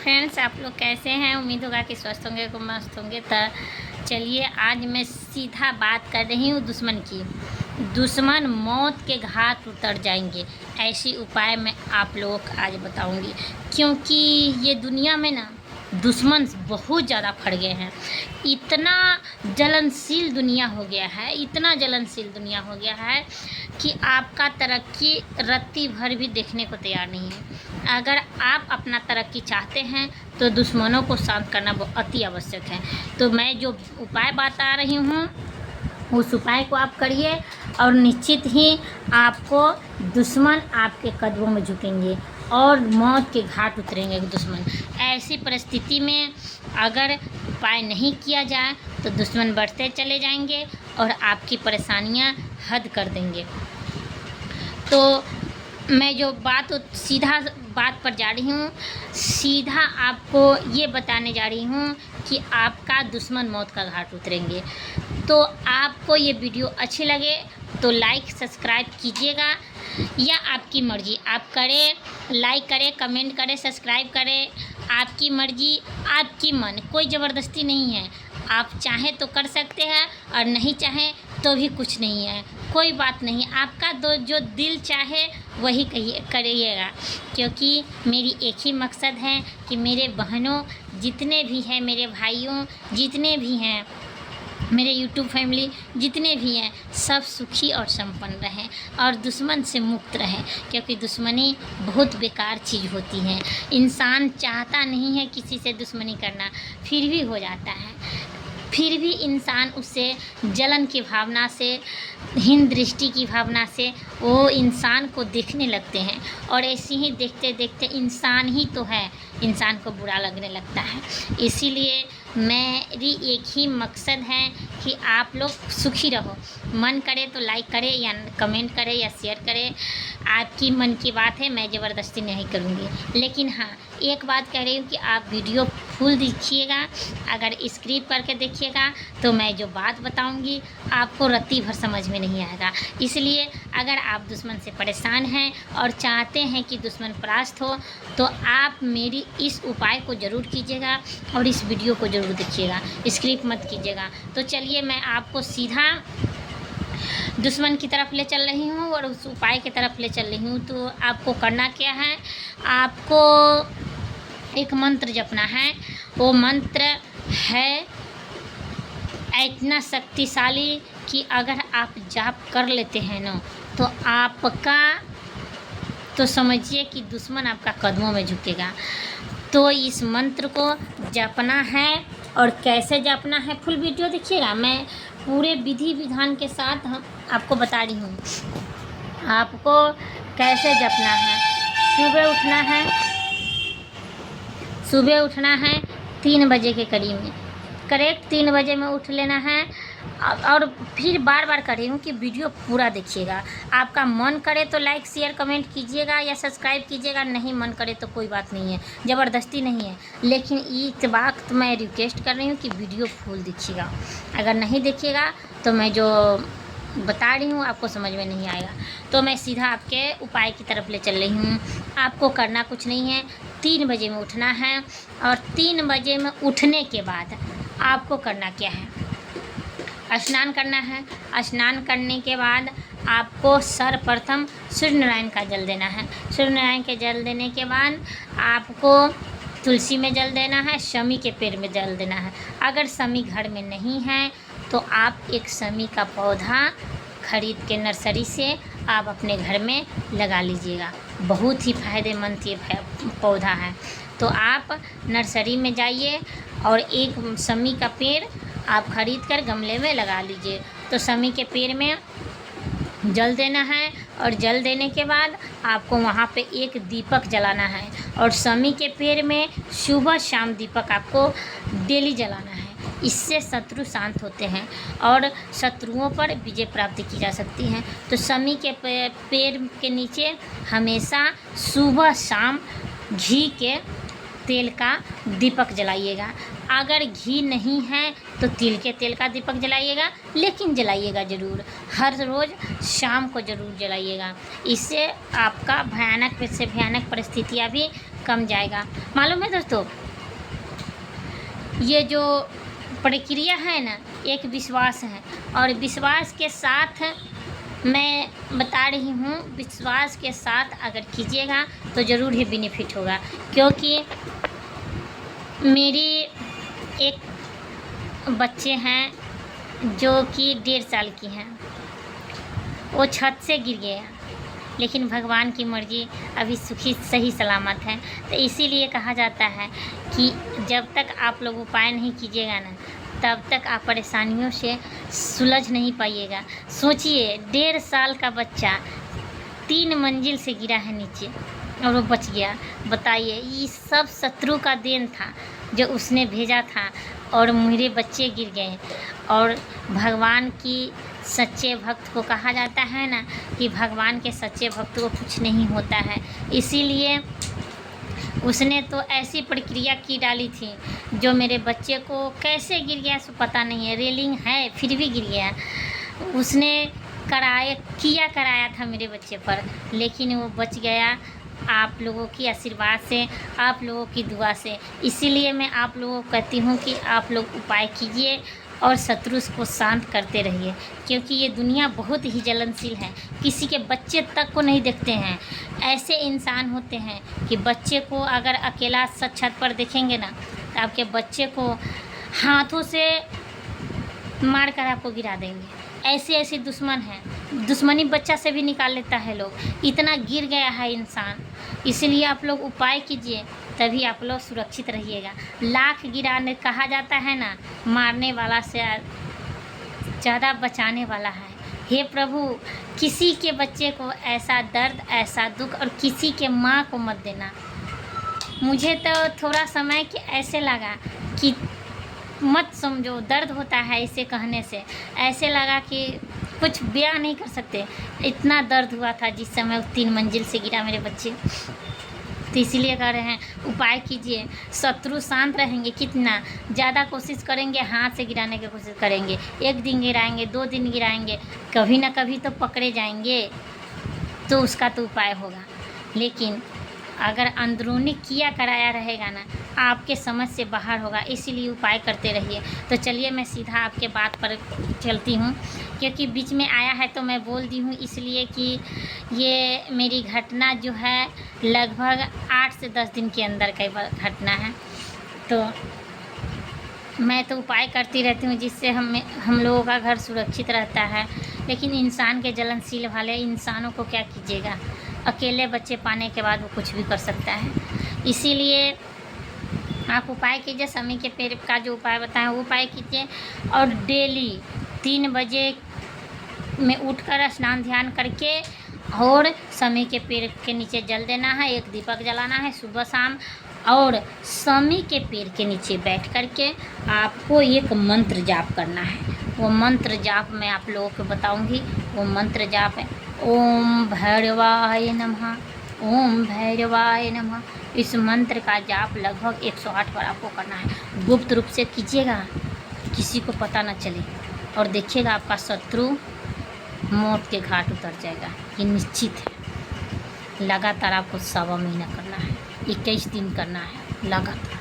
Friends, आप लोग कैसे हैं? उम्मीद होगा कि स्वस्थ होंगे, को मस्त होंगे। तो चलिए, आज मैं सीधा बात कर रही हूँ दुश्मन की। दुश्मन मौत के घाट उतर जाएंगे, ऐसी उपाय मैं आप लोगों को आज बताऊंगी। क्योंकि ये दुनिया में ना दुश्मन बहुत ज़्यादा फट गए हैं। इतना जलनशील दुनिया हो गया है, इतना जलनशील दुनिया हो गया है कि आपका तरक्की रत्ती भर भी देखने को तैयार नहीं है। अगर आप अपना तरक्की चाहते हैं तो दुश्मनों को शांत करना बहुत अति आवश्यक है। तो मैं जो उपाय बता रही हूँ उस उपाय को आप करिए और निश्चित ही आपको दुश्मन आपके कदमों में झुकेंगे और मौत के घाट उतरेंगे दुश्मन। ऐसी परिस्थिति में अगर उपाय नहीं किया जाए तो दुश्मन बढ़ते चले जाएंगे और आपकी परेशानियां हद कर देंगे। तो मैं जो सीधा बात पर जा रही हूँ, सीधा आपको ये बताने जा रही हूँ कि आपका दुश्मन मौत का घाट उतरेंगे। तो आपको ये वीडियो अच्छी लगे तो लाइक सब्सक्राइब कीजिएगा, या आपकी मर्ज़ी, आप करें, लाइक करें, कमेंट करें, सब्सक्राइब करें, आपकी मर्ज़ी, आपकी मन, कोई ज़बरदस्ती नहीं है। आप चाहें तो कर सकते हैं और नहीं चाहें तो भी कुछ नहीं है, कोई बात नहीं। आपका जो दिल चाहे वही करिएगा। क्योंकि मेरी एक ही मकसद है कि मेरे बहनों जितने भी हैं, मेरे भाइयों जितने भी हैं, मेरे यूट्यूब फैमिली जितने भी हैं, सब सुखी और संपन्न रहें और दुश्मन से मुक्त रहें। क्योंकि दुश्मनी बहुत बेकार चीज़ होती है। इंसान चाहता नहीं है किसी से दुश्मनी करना, फिर भी हो जाता है। फिर भी इंसान उससे जलन की भावना से, हीन दृष्टि की भावना से वो इंसान को देखने लगते हैं और ऐसे ही देखते देखते इंसान ही तो है, इंसान को बुरा लगने लगता है। इसीलिए मेरी एक ही मकसद है कि आप लोग सुखी रहो। मन करे तो लाइक करें या कमेंट करें या शेयर करें, आपकी मन की बात है, मैं ज़बरदस्ती नहीं करूँगी। लेकिन हाँ, एक बात कह रही हूँ कि आप वीडियो फुल देखिएगा। अगर स्क्रिप्ट करके देखिएगा तो मैं जो बात बताऊँगी आपको रत्ती भर समझ में नहीं आएगा। इसलिए अगर आप दुश्मन से परेशान हैं और चाहते हैं कि दुश्मन परास्त हो तो आप मेरी इस उपाय को ज़रूर कीजिएगा और इस वीडियो को ज़रूर देखिएगा, स्क्रिप्ट मत कीजिएगा। तो चलिए, मैं आपको सीधा दुश्मन की तरफ ले चल रही हूँ और उस उपाय की तरफ ले चल रही हूँ। तो आपको करना क्या है, आपको एक मंत्र जपना है। वो मंत्र है इतना शक्तिशाली कि अगर आप जाप कर लेते हैं ना तो आपका, तो समझिए कि दुश्मन आपका कदमों में झुकेगा। तो इस मंत्र को जपना है और कैसे जपना है फुल वीडियो देखिएगा। मैं पूरे विधि विधान के साथ आपको बता रही हूँ आपको कैसे जपना है। सुबह उठना है 3 बजे के करीब में, करेक्ट 3 बजे में उठ लेना है। और फिर बार बार कह रही हूँ कि वीडियो पूरा देखिएगा। आपका मन करे तो लाइक शेयर कमेंट कीजिएगा या सब्सक्राइब कीजिएगा, नहीं मन करे तो कोई बात नहीं है, ज़बरदस्ती नहीं है। लेकिन इस वक्त मैं रिक्वेस्ट कर रही हूँ कि वीडियो फुल देखिएगा। अगर नहीं देखिएगा तो मैं जो बता रही हूँ आपको समझ में नहीं आएगा। तो मैं सीधा आपके उपाय की तरफ ले चल रही हूँ। आपको करना कुछ नहीं है, 3 बजे में उठना है और 3 बजे में उठने के बाद आपको करना क्या है, स्नान करना है। स्नान करने के बाद आपको सर्वप्रथम सूर्य नारायण का जल देना है। सूर्य नारायण के जल देने के बाद आपको तुलसी में जल देना है, शमी के पेड़ में जल देना है। अगर शमी घर में नहीं है तो आप एक शमी का पौधा खरीद के नर्सरी से आप अपने घर में लगा लीजिएगा। बहुत ही फ़ायदेमंद ये पौधा है। तो आप नर्सरी में जाइए और एक शमी का पेड़ आप खरीद कर गमले में लगा लीजिए। तो शमी के पेड़ में जल देना है और जल देने के बाद आपको वहाँ पे एक दीपक जलाना है और शमी के पेड़ में सुबह शाम दीपक आपको डेली जलाना है। इससे शत्रु शांत होते हैं और शत्रुओं पर विजय प्राप्ति की जा सकती है। तो शमी के पेड़ के नीचे हमेशा सुबह शाम घी के तेल का दीपक जलाइएगा। अगर घी नहीं है तो तिल के तेल का दीपक जलाइएगा, लेकिन जलाइएगा ज़रूर, हर रोज़ शाम को ज़रूर जलाइएगा। इससे आपका भयानक से भयानक परिस्थितियाँ भी कम जाएगा। मालूम है दोस्तों, ये जो प्रक्रिया है ना, एक विश्वास है, और विश्वास के साथ मैं बता रही हूँ, विश्वास के साथ अगर कीजिएगा तो ज़रूर ही बेनिफिट होगा। क्योंकि मेरी एक बच्चे हैं जो कि 1.5 साल की हैं, वो छत से गिर गया, लेकिन भगवान की मर्ज़ी अभी सुखी सही सलामत है। तो इसीलिए कहा जाता है कि जब तक आप लोग उपाय नहीं कीजिएगा ना, तब तक आप परेशानियों से सुलझ नहीं पाइएगा। सोचिए, 1.5 साल का बच्चा 3 मंजिल से गिरा है नीचे और वो बच गया। बताइए, ये सब शत्रु का देन था जो उसने भेजा था, और मेरे बच्चे गिर गए। और भगवान की सच्चे भक्त को कहा जाता है ना कि भगवान के सच्चे भक्त को कुछ नहीं होता है। इसीलिए उसने तो ऐसी प्रक्रिया की डाली थी जो मेरे बच्चे को कैसे गिर गया सो पता नहीं है। रेलिंग है फिर भी गिर गया। उसने कराया था मेरे बच्चे पर, लेकिन वो बच गया आप लोगों की आशीर्वाद से, आप लोगों की दुआ से। इसीलिए मैं आप लोगों को कहती हूँ कि आप लोग उपाय कीजिए और शत्रु को शांत करते रहिए, क्योंकि ये दुनिया बहुत ही जलनशील है। किसी के बच्चे तक को नहीं देखते हैं। ऐसे इंसान होते हैं कि बच्चे को अगर अकेला छत पर देखेंगे ना, तो आपके बच्चे को हाथों से मार कर आपको गिरा देंगे। ऐसे दुश्मन हैं, दुश्मनी बच्चा से भी निकाल लेता है लोग। इतना गिर गया है इंसान। इसलिए आप लोग उपाय कीजिए, तभी आप लोग सुरक्षित रहिएगा। लाख गिराने कहा जाता है ना, मारने वाला से ज़्यादा बचाने वाला है। हे प्रभु, किसी के बच्चे को ऐसा दर्द, ऐसा दुख, और किसी के माँ को मत देना। मुझे तो थोड़ा समय कि ऐसे लगा कि मत समझो, दर्द होता है इसे कहने से। ऐसे लगा कि कुछ बयान नहीं कर सकते, इतना दर्द हुआ था जिस समय वो 3 मंजिल से गिरा मेरे बच्चे। तो इसीलिए कह रहे हैं उपाय कीजिए, शत्रु शांत रहेंगे। कितना ज़्यादा कोशिश करेंगे, हाथ से गिराने की कोशिश करेंगे, 1 दिन गिराएंगे, 2 दिन गिराएंगे, कभी ना कभी तो पकड़े जाएंगे, तो उसका तो उपाय होगा। लेकिन अगर अंदरूनी किया कराया रहेगा ना, आपके समझ से बाहर होगा। इसीलिए उपाय करते रहिए। तो चलिए मैं सीधा आपके बात पर चलती हूँ, क्योंकि बीच में आया है तो मैं बोल दी हूँ, इसलिए कि ये मेरी घटना जो है लगभग 8 से 10 दिन के अंदर का घटना है। तो मैं तो उपाय करती रहती हूँ जिससे हम लोगों का घर सुरक्षित रहता है। लेकिन इंसान के जलनशील वाले इंसानों को क्या कीजिएगा, अकेले बच्चे पाने के बाद वो कुछ भी कर सकता है। इसीलिए आप उपाय कीजिए, समय के पेड़ का जो उपाय बताएं वो उपाय कीजिए, और डेली 3 बजे में उठकर स्नान ध्यान करके और समय के पेड़ के नीचे जल देना है, 1 दीपक जलाना है सुबह शाम, और समय के पेड़ के नीचे बैठ कर के आपको एक मंत्र जाप करना है। वो मंत्र जाप मैं आप लोगों को बताऊंगी। वो मंत्र जाप है ओम भैरवाय नमः, ओम भैरवाय नमः। इस मंत्र का जाप लगभग 108 बार आपको करना है। गुप्त रूप से कीजिएगा, किसी को पता न चले, और देखिएगा आपका शत्रु मौत के घाट उतर जाएगा। ये निश्चित है। लगातार आपको 1.25 महीना करना है, 21 दिन करना है लगातार।